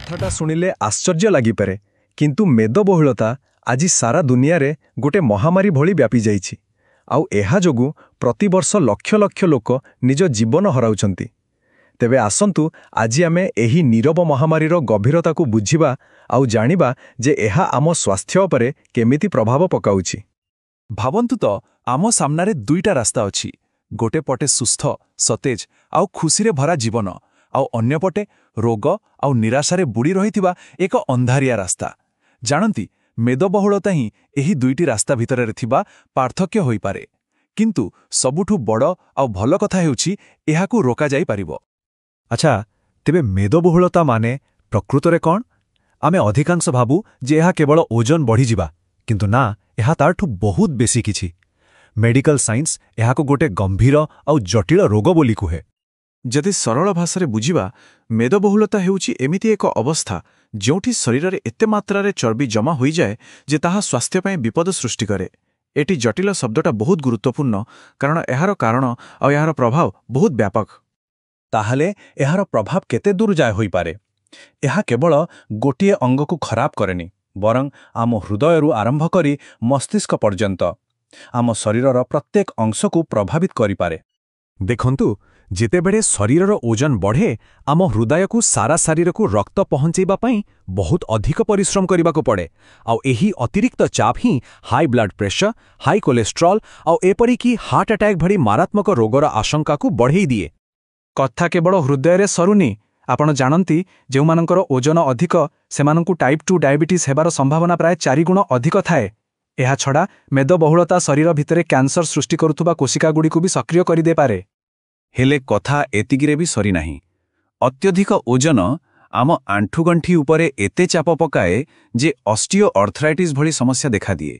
कथाटा शुणिले आश्चर्य लागिपारे किंतु मेदबहुलता आज सारा दुनिया रे गोटे महामारी भली व्यापी जाइछि। आउ एहा जोगु प्रतिवर्ष लक्ष लक्ष लोक निज जीवन हराउछंती। तेबे आसंतु आज आमे एही नीरव महामारी रो गभीरता को बुझिबा आउ जानिबा जे एहा आम स्वास्थ्य उपरे केमिति प्रभाव पकाउछि। भावन्तु तो आम सामनारे दुईटा रास्ता अछि। गोटे पटे सुस्थ सतेज आउ खुशी भरा जीवन, आउ अन्य पटे रोग आउ निराशारे बुड़ी रहिथिबा एक अंधारिया रास्ता। जानती मेदबहुलता ही एही दुईटी रास्ता भितरे थिबा पार्थक्य होई पारे, किंतु सबुठु बड़ आउ भल कथा हेउछि एहाकु रोका जाई पारिबो। अच्छा, तेबे मेदबहुलता माने प्रकृतरे कौन? आमे अधिकांश भाबु जे एहा केवल ओजन बढ़ी जिबा, किंतु ना, एहा तारठु बहुत बेसी किछि। मेडिकल साइंस एहाकु गोटे गंभीर आउ जटिल रोग बोली कुहे। जदि सरल भाषारे बुझिबा, मेदबहुलता हेउछि एमिति एक अवस्था जोठी शरीर रे एते मात्रारे चर्बी जमा होई जाए जे ताहा स्वास्थ्य पय विपद सृष्टि करे। एटी जटिल शब्दटा बहुत गुरुत्वपूर्ण, कारण एहार कारण आ एहार प्रभाव बहुत व्यापक। ताहले एहार प्रभाव केते दूर जाय होई पारे? एहा केवल गोटिए अंग को खराब करेनी, बरं आम हृदयरु आरंभ करी मस्तिष्क पर्यंत आम शरीरर प्रत्येक अंश को प्रभावित करि पारे। देखंतु, जेतेबेले शरीरर ओजन बढ़े, आम हृदय को सारा शरीर को रक्त पहुंचेबा पई बहुत अधिक परिश्रम करबाको पड़े। आउ एही अतिरिक्त चाप ही high blood pressure, high cholesterol आउ एपरि की हार्ट अटैक भली मारात्मक रोगर आशंका को बढ़ेई दिए। कथा केवल हृदय रे सरुनी। आपण जानती जेउमानकर ओजन अधिक सेमानंकु टाइप 2 डायबिटीज हेबार संभावना प्राय 4 गुण अधिक थाए। एहा छड़ा मेदबहुलता शरीर भितरे कैंसर सृष्टि करुथुबा कोशिका गुड़िकु भी सक्रिय करिदे पारे। हेले कथा एतिगिरे भी सरी नाही। अत्यधिक ओजन आम आंठुगंठी उपरे एते चाप पकाए जे ऑस्टियो आर्थराइटिस भली समस्या देखा दिए।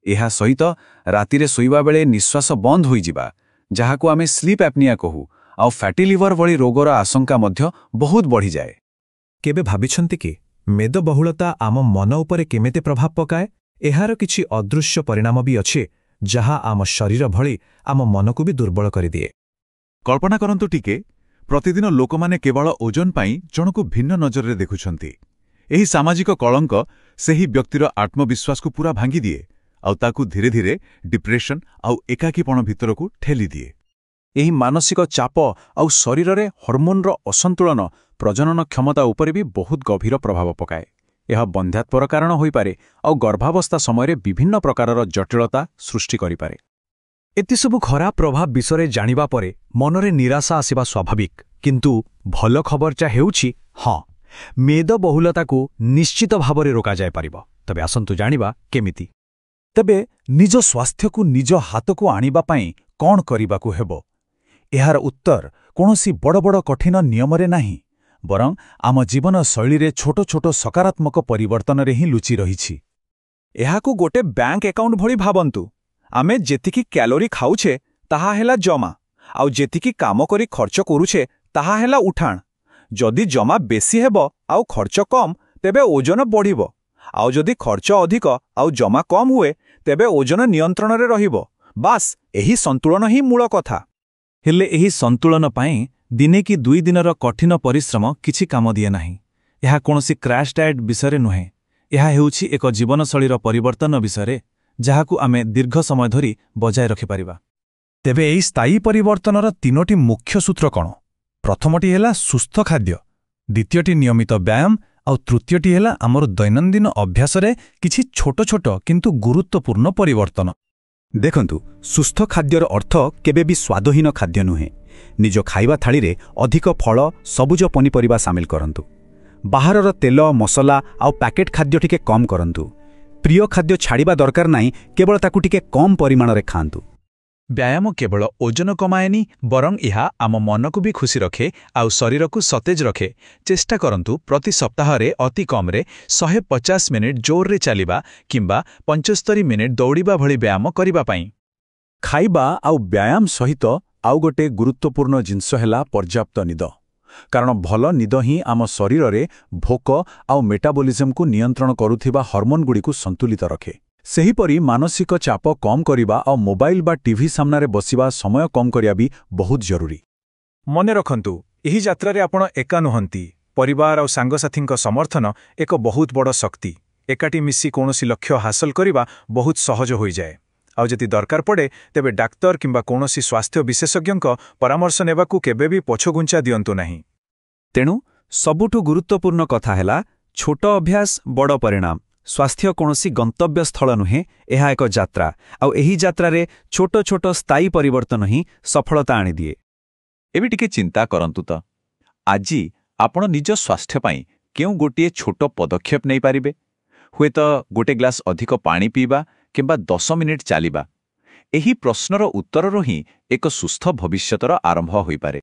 एहा सहित रातिरे सोइबा बेले निश्वास बंद होई जिबा, जहाकु आमे स्लीप एपनिया कहू, आउ फैटी लिवर भली रोगर आशंका मध्य बहुत बढ़ी जाए। केबे भाबिछंती कि मेदबहुलता आम मन उपरे केमिते प्रभाव पकाए? एहार किछि अदृश्य परिणाम भी अछि, जहा आम शरीर भली आम मन को भी दुर्बल करि दिए। कल्पना करंतु टिके, प्रतिदिन लोकमाने केवल ओजन पाई जनकु भिन्न नजर देखुछंती। एही सामाजिक कलंक सेही व्यक्तिर आत्मविश्वास को पूरा भांगी दिए, आउ ताकु धीरे धीरे डिप्रेशन आउ एकाकीपण भितरकु ठेली दिए। एही मानसिक चाप आउ शरीर रे हॉर्मोन रो असंतुलन प्रजनन क्षमता उपरे भी बहुत गभीर प्रभाव पकाए। यह बंध्यात्वर कारण होई पारे आउ गर्भावस्था समय विभिन्न प्रकारर जटिलता सृष्टि करि पारे। एति सबु खराब प्रभाव विषय जानिबा परे मनरे निराशा आसिबा स्वाभाविक, किंतु भल खबरचा हेउछि हाँ, मेदबहुलता को निश्चित भावरे रोका जाय पारिबो। तबे आसंतु जानिबा केमिति। तबे निज स्वास्थ्य को निज हाथ को आनिबा पई कोन करिबाकु हेबो? एहार उत्तर कोनोसी बड़ बड़ कठिन नियमरे नाही, बरं आम जीवन शैली रे छोटो छोटो सकारात्मक परिवर्तन रे ही लुचि रहिछि। एहाकु गोटे बैंक अकाउंट भली भाबंतु। आमे जेतिकी कैलोरी खाउछे ताहा हेला जमा, आउ जेतिकी काम करी खर्च करूछे ताहा हेला उठाण। जदि जमा बेसी हेबो आउ खर्च कम, तेबे ओजन बढ़िबो। आउ जदि खर्च अधिक आउ जमा कम हुए, तेबे ओजन नियंत्रण रे रहिबो। बास एही संतुलन ही मूल कथा। हेले एही संतुलन पाई दिने कि 2 दिनर कठिन परिश्रम किछि काम दिए नाही। एहा कोनोसी क्रैश डायट विषय नुहे। एहा हेउछि एक जीवनशैलीर परिवर्तन विषय, जहाकु आमे दीर्घ समय धरी बजाय रखि परिबा। तेबे एही स्थायी परिवर्तनर 3टी मुख्य सूत्र कौन? प्रथमटी हेला सुस्थ खाद्य, द्वितीयटी नियमित व्यायाम आउ तृतीयटी हेला आमर दैनंदिन अभ्यास रे किछि छोट छोट किंतु गुरुत्वपूर्ण परिवर्तन। देखंतु, सुस्थ खाद्यर अर्थ केबे भी स्वादहीन खाद्य नुहे। निज खाइबा थाली रे अधिक फल सबुज पनिपरिबा सामिल करंतु। बाहरर तेल मसला आउ पैकेट खाद्य टिके कम करंतु। प्रिय खाद्य छाड़िबा दरकार नाही, केवल ताकु टिके कम परिमाण रे खांतु। व्यायाम केवल ओजन कमाएनी, बरं इहा आम मन को भी खुशी रखे आउ शरीर को सतेज रखे। चेष्टा करंतु प्रति सप्ताह रे अति कम रे 150 मिनिट जोर रे चलिबा किंबा 75 मिनिट दौड़िबा भली व्यायाम करिबा पई। खाइबा आउ व्यायाम सहित आउ गोटे गुरुत्वपूर्ण जिनस हेला पर्याप्त निद। କାରଣ ଭଲ ନିଦ ହିଁ ଆମ ଶରୀରରେ ଭୋକ ଆଉ ମେଟାବଲିଜମକୁ ନିୟନ୍ତ୍ରଣ କରୁଥିବା ହର୍ମୋନ୍ଗୁଡ଼ିକୁ ସନ୍ତୁଳିତ ରଖେ। ସେହିପରି ମାନସିକ ଚାପ କମ୍ କରିବା ଆଉ ମୋବାଇଲ ବା ଟିଭି ସାମ୍ନାରେ ବସିବା ସମୟ କମ୍ କରିବା ବି ବହୁତ ଜରୁରୀ। ମନେ ରଖନ୍ତୁ, ଏହି ଯାତ୍ରାରେ ଆପଣ ଏକା ନୁହନ୍ତି। ପରିବାର ଆଉ ସାଙ୍ଗସାଥୀଙ୍କ ସମର୍ଥନ ଏକ ବହୁତ ବଡ଼ ଶକ୍ତି। ଏକାଠି ମିଶି କୌଣସି ଲକ୍ଷ୍ୟ ହାସଲ କରିବା ବହୁତ ସହଜ ହୋଇଯାଏ। ଆଉ ଯଦି ଦରକାର ପଡ଼େ, ତେବେ ଡାକ୍ତର କିମ୍ବା କୌଣସି ସ୍ୱାସ୍ଥ୍ୟ ବିଶେଷଜ୍ଞଙ୍କ ପରାମର୍ଶ ନେବାକୁ କେବେ ବି ପଛଘୁଞ୍ଚା ଦିଅନ୍ତୁ ନାହିଁ। ତେଣୁ ସବୁଠୁ ଗୁରୁତ୍ୱପୂର୍ଣ୍ଣ କଥା ହେଲା, ଛୋଟ ଅଭ୍ୟାସ ବଡ଼ ପରିଣାମ। ସ୍ୱାସ୍ଥ୍ୟ କୌଣସି ଗନ୍ତବ୍ୟସ୍ଥଳ ନୁହେଁ, ଏହା ଏକ ଯାତ୍ରା। ଆଉ ଏହି ଯାତ୍ରାରେ ଛୋଟ ଛୋଟ ସ୍ଥାୟୀ ପରିବର୍ତ୍ତନ ହିଁ ସଫଳତା ଆଣିଦିଏ। ଏବେ ଟିକେ ଚିନ୍ତା କରନ୍ତୁ ତ, ଆଜି ଆପଣ ନିଜ ସ୍ୱାସ୍ଥ୍ୟ ପାଇଁ କେଉଁ ଗୋଟିଏ ଛୋଟ ପଦକ୍ଷେପ ନେଇପାରିବେ? ହୁଏତ ଗୋଟେ ଗ୍ଲାସ୍ ଅଧିକ ପାଣି ପିଇବା କିମ୍ବା 10 ମିନିଟ୍ ଚାଲିବା। ଏହି ପ୍ରଶ୍ନର ଉତ୍ତରରୁ ହିଁ ଏକ ସୁସ୍ଥ ଭବିଷ୍ୟତର ଆରମ୍ଭ ହୋଇପାରେ।